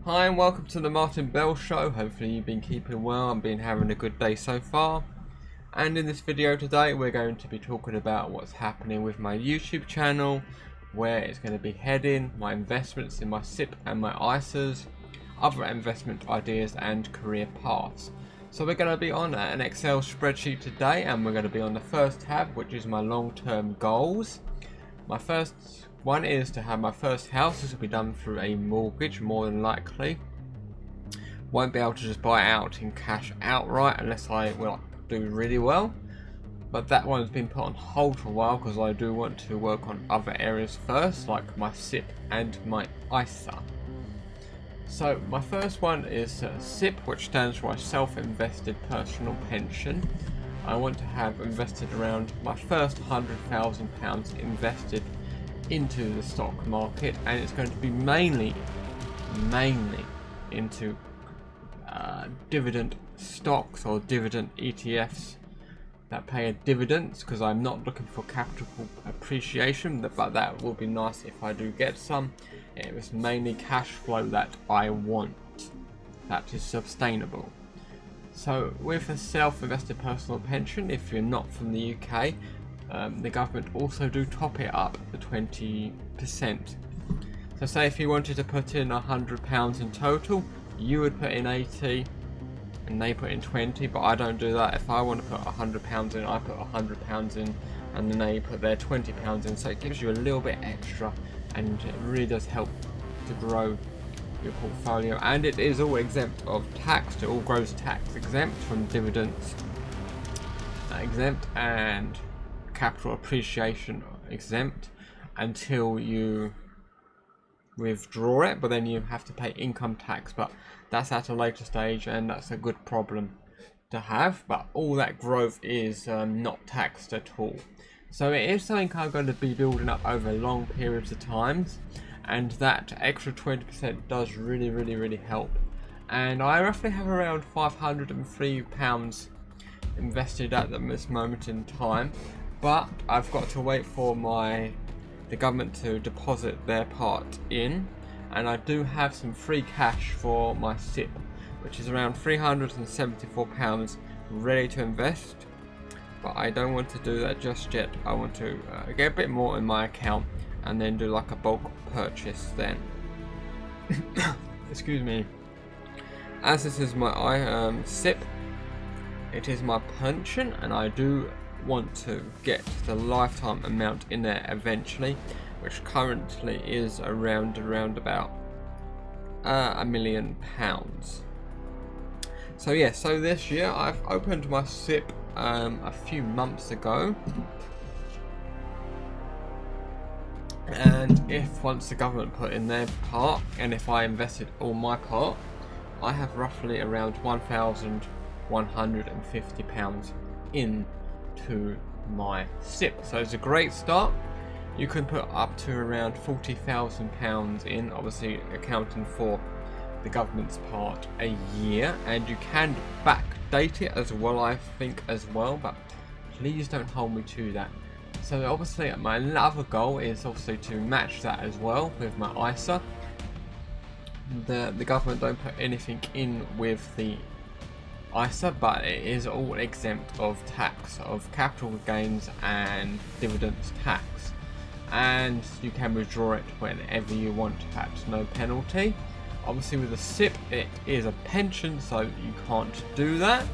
Hi and welcome to the Martin Bell Show. Hopefully you've been keeping well and been having a good day so far. And in this video today we're going to be talking about what's happening with my YouTube channel, where it's going to be heading, my investments in my SIPP and my ISAs, other investment ideas and career paths. So we're going to be on an Excel spreadsheet today, and we're going to be on the first tab, which is my long-term goals. My first one is to have my first house. This will be done through a mortgage, more than likely. Won't be able to just buy it out in cash outright unless I do really well. But that one's been put on hold for a while because I do want to work on other areas first, like my SIPP and my ISA. So my first one is SIPP, which stands for self-invested personal pension. I want to have invested around my first £100,000 invested into the stock market, and it's going to be mainly into dividend stocks or dividend ETFs that pay dividends, because I'm not looking for capital appreciation, but that will be nice if I do get some. It was mainly cash flow that I want, that is sustainable. So with a self-invested personal pension, if you're not from the UK, the government also do top it up to 20%. So say if you wanted to put in £100 in total, you would put in 80 and they put in 20, but I don't do that. If I want to put £100 in, I put £100 in and then they put their £20 in, so it gives you a little bit extra and it really does help to grow your portfolio. And it is all exempt of tax. It all grows tax exempt, from dividends exempt and capital appreciation exempt until you withdraw it, but then you have to pay income tax, but that's at a later stage and that's a good problem to have. But all that growth is not taxed at all, so it is something I'm going to be building up over long periods of times, and that extra 20% does really help. And I roughly have around £503 invested at this moment in time, but I've got to wait for the government to deposit their part in, and I do have some free cash for my SIPP, which is around £374 ready to invest, but I don't want to do that just yet. I want to get a bit more in my account and then do like a bulk purchase then. Excuse me. As this is my SIPP, it is my pension, and I do want to get the lifetime amount in there eventually, which currently is around about £1 million. So yeah, so this year I've opened my SIPP a few months ago, and if once the government put in their part and if I invested all my part, I have roughly around £1,150 in to my SIPP. So it's a great start. You can put up to around £40,000 in, obviously accounting for the government's part a year, and you can backdate it as well, I think, as well, but please don't hold me to that. So obviously my other goal is obviously to match that as well with my ISA. The government don't put anything in with the ISA, but it is all exempt of tax, of capital gains and dividends tax, and you can withdraw it whenever you want at no penalty. Obviously with the SIPP it is a pension, so you can't do that,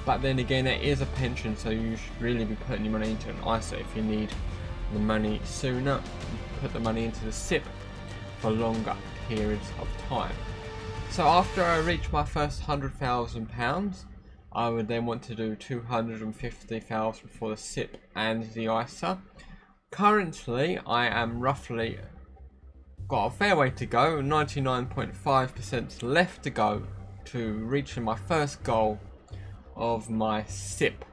but then again it is a pension, so you should really be putting your money into an ISA. If you need the money sooner, put the money into the SIPP for longer periods of time. So after I reach my first £100,000, I would then want to do £250,000 for the SIPP and the ISA. Currently, I am roughly got a fair way to go, 99.5% left to go to reaching my first goal of my SIPP.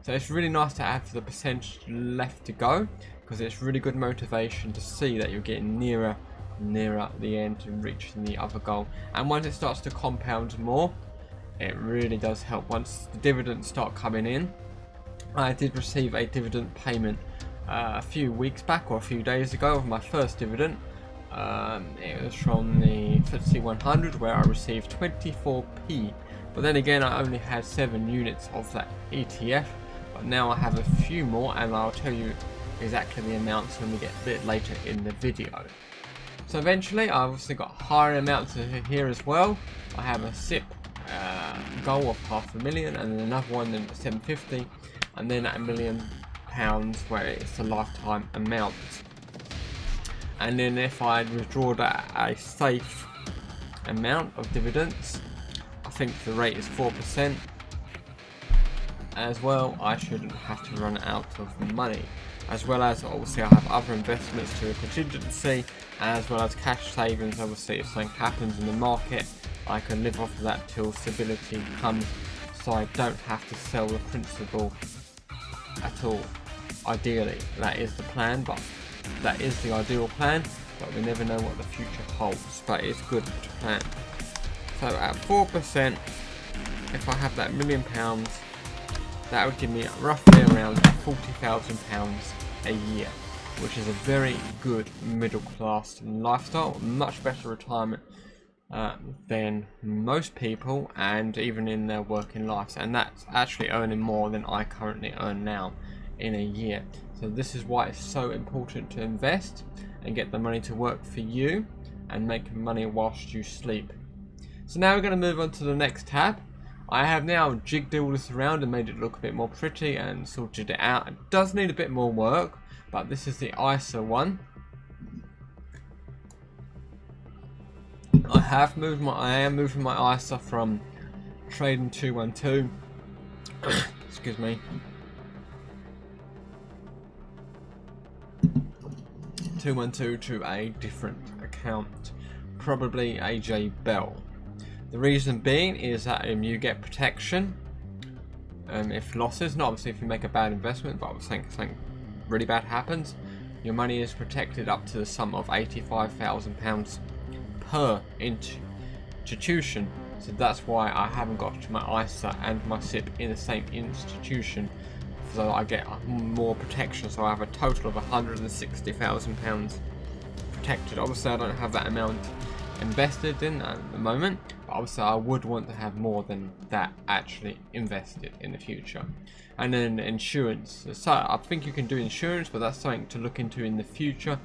So it's really nice to have the percentage left to go, because it's really good motivation to see that you're getting nearer the end and reaching the other goal. And once it starts to compound more, it really does help. Once the dividends start coming in, I did receive a dividend payment a few weeks back or a few days ago of my first dividend, It was from the FTSE 100 where I received 24p, but then again I only had 7 units of that ETF, but now I have a few more and I'll tell you exactly the amounts when we get a bit later in the video. So eventually I obviously got higher amounts here as well. I have a SIPP goal of £500,000 and then another one at 750, and then at £1 million where it's a lifetime amount. And then if I withdraw that at a safe amount of dividends, I think the rate is 4% as well. I shouldn't have to run out of money, as well as obviously I have other investments to a contingency, as well as cash savings. Obviously if something happens in the market, I can live off of that till stability comes, so I don't have to sell the principal at all. Ideally that is the plan, but that is the ideal plan, but we never know what the future holds, but it's good to plan. So at 4%, if I have that £1 million, that would give me roughly around £40,000 a year, which is a very good middle class lifestyle, much better retirement than most people, and even in their working lives, and that's actually earning more than I currently earn now in a year. So this is why it's so important to invest and get the money to work for you and make money whilst you sleep. So now we're going to move on to the next tab. I have now jigged all this around and made it look a bit more pretty and sorted it out. It does need a bit more work, but this is the ISA one. I am moving my ISA from trading 212 excuse me, 212 to a different account, probably AJ Bell. The reason being is that you get protection if losses, not obviously if you make a bad investment, but something really bad happens, your money is protected up to the sum of £85,000 per institution. So that's why I haven't got my ISA and my SIPP in the same institution, so I get more protection. So I have a total of £160,000 protected. Obviously I don't have that amount invested in at the moment, but obviously I would want to have more than that actually invested in the future. And then insurance, so I think you can do insurance, but that's something to look into in the future,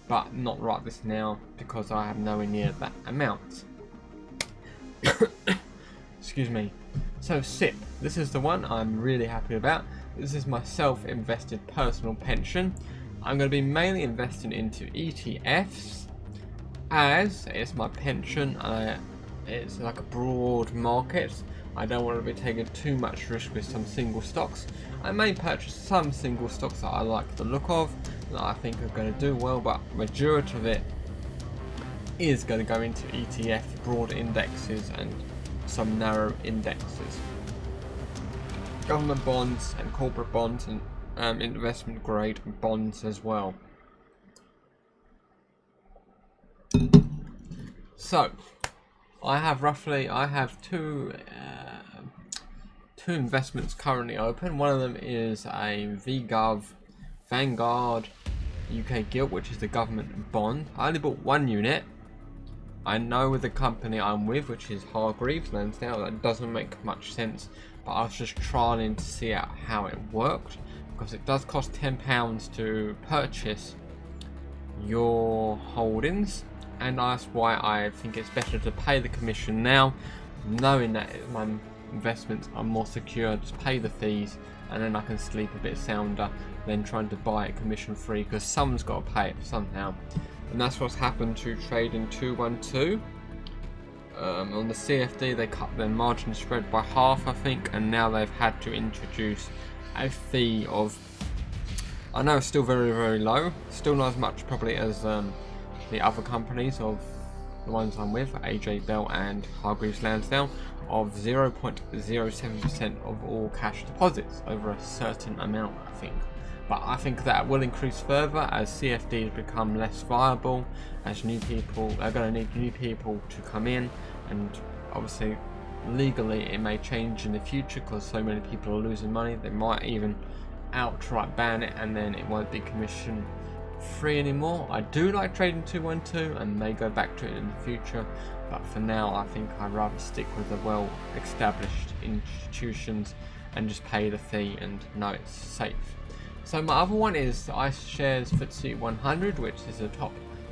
but not right this now because I have nowhere near that amount. Excuse me. So SIPP, this is the one I'm really happy about. This is my self-invested personal pension. I'm going to be mainly investing into ETFs, as it's my pension. It's like a broad market. I don't want to be taking too much risk with some single stocks. I may purchase some single stocks that I like the look of, that I think are going to do well, but majority of it is going to go into ETF, broad indexes, and some narrow indexes. Government bonds and corporate bonds, and investment grade bonds as well. So I have two investments currently open. One of them is a Vanguard UK Gilt, which is the government bond. I only bought one unit. I know with the company I'm with, which is Hargreaves Lansdowne, that doesn't make much sense, but I was just trying to see out how it worked, because it does cost £10 to purchase your holdings, and that's why I think it's better to pay the commission now, knowing that my investments are more secure. Just pay the fees and then I can sleep a bit sounder than trying to buy it commission free, because someone's got to pay it somehow. And that's what's happened to trading 212. On the CFD they cut their margin spread by half, I think, and now they've had to introduce a fee of, I know it's still very, very low, still not as much probably as the other companies of the ones I'm with, AJ Bell and Hargreaves Lansdowne, of 0.07% of all cash deposits over a certain amount, I think. But I think that will increase further as CFDs become less viable, as new people are going to need new people to come in, and obviously legally it may change in the future because so many people are losing money. They might even outright ban it, and then it won't be commission free anymore. I do like trading 212 and may go back to it in the future, but for now I think I'd rather stick with the well established institutions and just pay the fee and know it's safe. So my other one is iShares FTSE 100, which is the top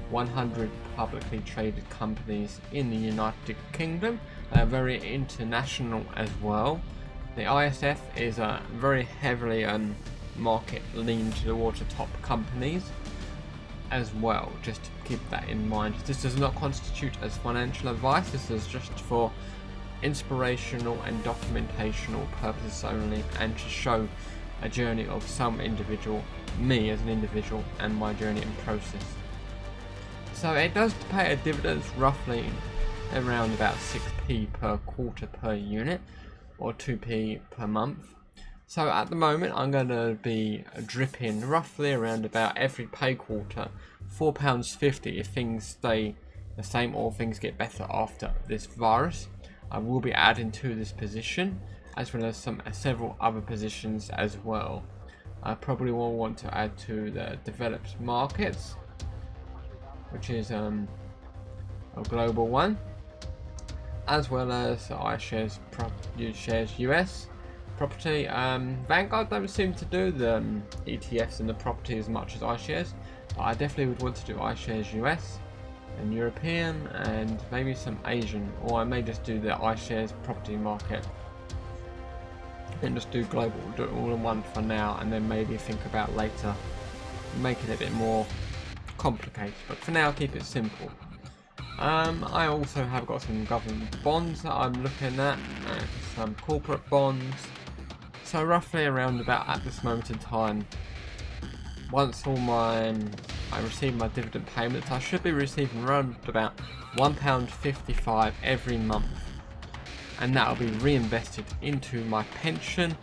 100 publicly traded companies in the United Kingdom. Very international as well. The ISF is very heavily market leaned towards the top companies as well, just to keep that in mind. This does not constitute as financial advice, this is just for inspirational and documentational purposes only, and to show a journey of some individual, me as an individual, and my journey and process. So it does pay a dividends roughly around about 6p per quarter per unit, or 2p per month. So at the moment I'm going to be dripping roughly around about every pay quarter £4.50 if things stay the same or things get better after this virus. I will be adding to this position, as well as several other positions as well. I probably will want to add to the developed markets, which is a global one, as well as iShares US property. Vanguard don't seem to do the ETFs and the property as much as iShares, but I definitely would want to do iShares US and European and maybe some Asian, or I may just do the iShares property market and just do global, do it all in one for now, and then maybe think about later making it a bit more complicated, but for now keep it simple. I also have got some government bonds that I'm looking at, some corporate bonds. So roughly around about at this moment in time, once I receive my dividend payments, I should be receiving around about £1.55 every month, and that will be reinvested into my pension,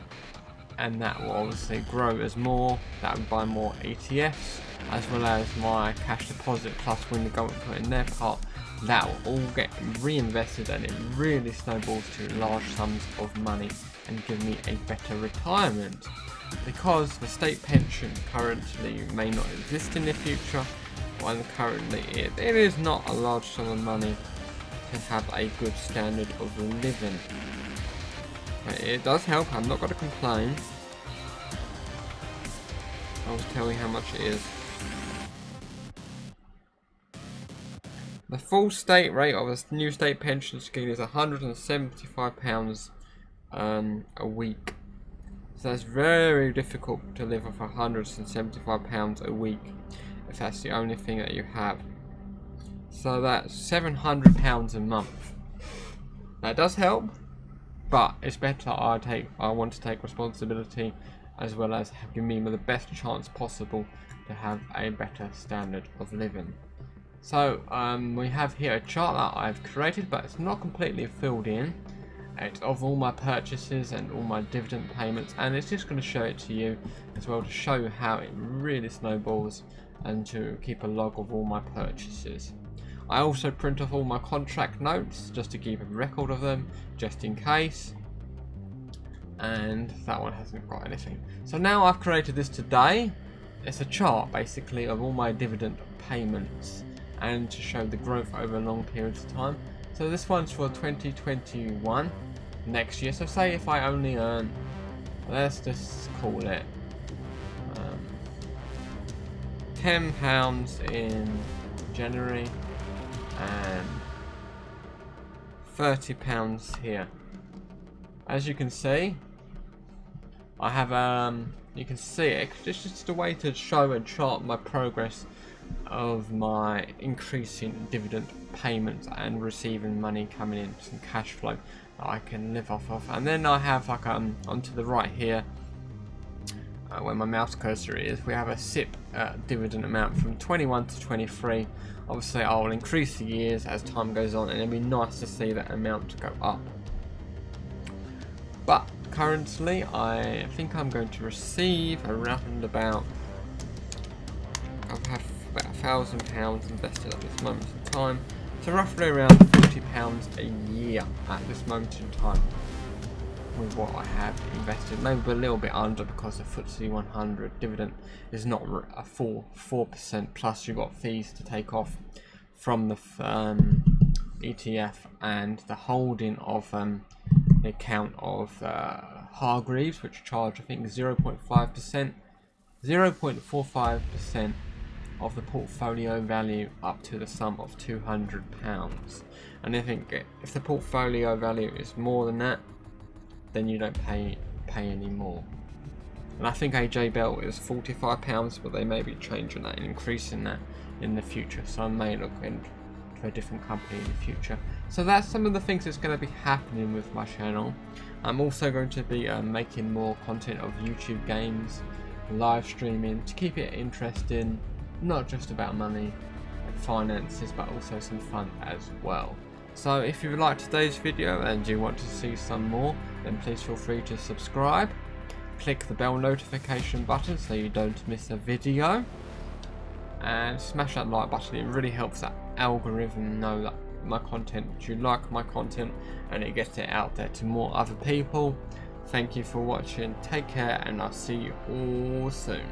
and that will obviously grow as more. That will buy more ETFs, as well as my cash deposit, plus when the government put in their part, that will all get reinvested, and it really snowballs to large sums of money and give me a better retirement. Because the state pension currently may not exist in the future, and currently it is not a large sum of money to have a good standard of living. But it does help, I'm not going to complain. I'll tell you how much it is. The full state rate of a new state pension scheme is £175 a week. So that's very difficult to live off £175 a week if that's the only thing that you have. So that's £700 a month. That does help, but it's better I want to take responsibility, as well as give me the best chance possible to have a better standard of living. So we have here a chart that I've created, but it's not completely filled in. It's of all my purchases and all my dividend payments, and it's just going to show it to you as well, to show you how it really snowballs, and to keep a log of all my purchases. I also print off all my contract notes just to keep a record of them, just in case. And that one hasn't got anything. So now I've created this today. It's a chart basically of all my dividend payments, and to show the growth over long periods of time. So this one's for 2021, next year. So say if I only earn, let's just call it £10 in January and £30 here. As you can see, I have you can see it. It's just a way to show and chart my progress of my increasing dividend payments and receiving money coming in, some cash flow that I can live off of. And then I have like onto the right here, where my mouse cursor is, we have a SIPP dividend amount from 21 to 23. Obviously I will increase the years as time goes on, and it'd be nice to see that amount go up. But currently I think I'm going to receive around about, I have about £1,000 invested at this moment in time, so roughly around £40 a year at this moment in time. with what I have invested, maybe a little bit under, because the FTSE 100 dividend is not a full 4%, plus you've got fees to take off from the ETF and the holding of the account of Hargreaves, which charge I think 0.5%, 0.45% of the portfolio value up to the sum of £200. And I think if the portfolio value is more than that, then you don't pay any more. And I think AJ Bell is £45, but they may be changing that and increasing that in the future, so I may look into a different company in the future. So that's some of the things that's going to be happening with my channel. I'm also going to be making more content of YouTube games, live streaming, to keep it interesting, not just about money and finances, but also some fun as well. So if you liked today's video and you want to see some more, then please feel free to subscribe. Click the bell notification button so you don't miss a video, and smash that like button. It really helps that algorithm know that my content, you like my content, and it gets it out there to more other people. Thank you for watching, take care, and I'll see you all soon.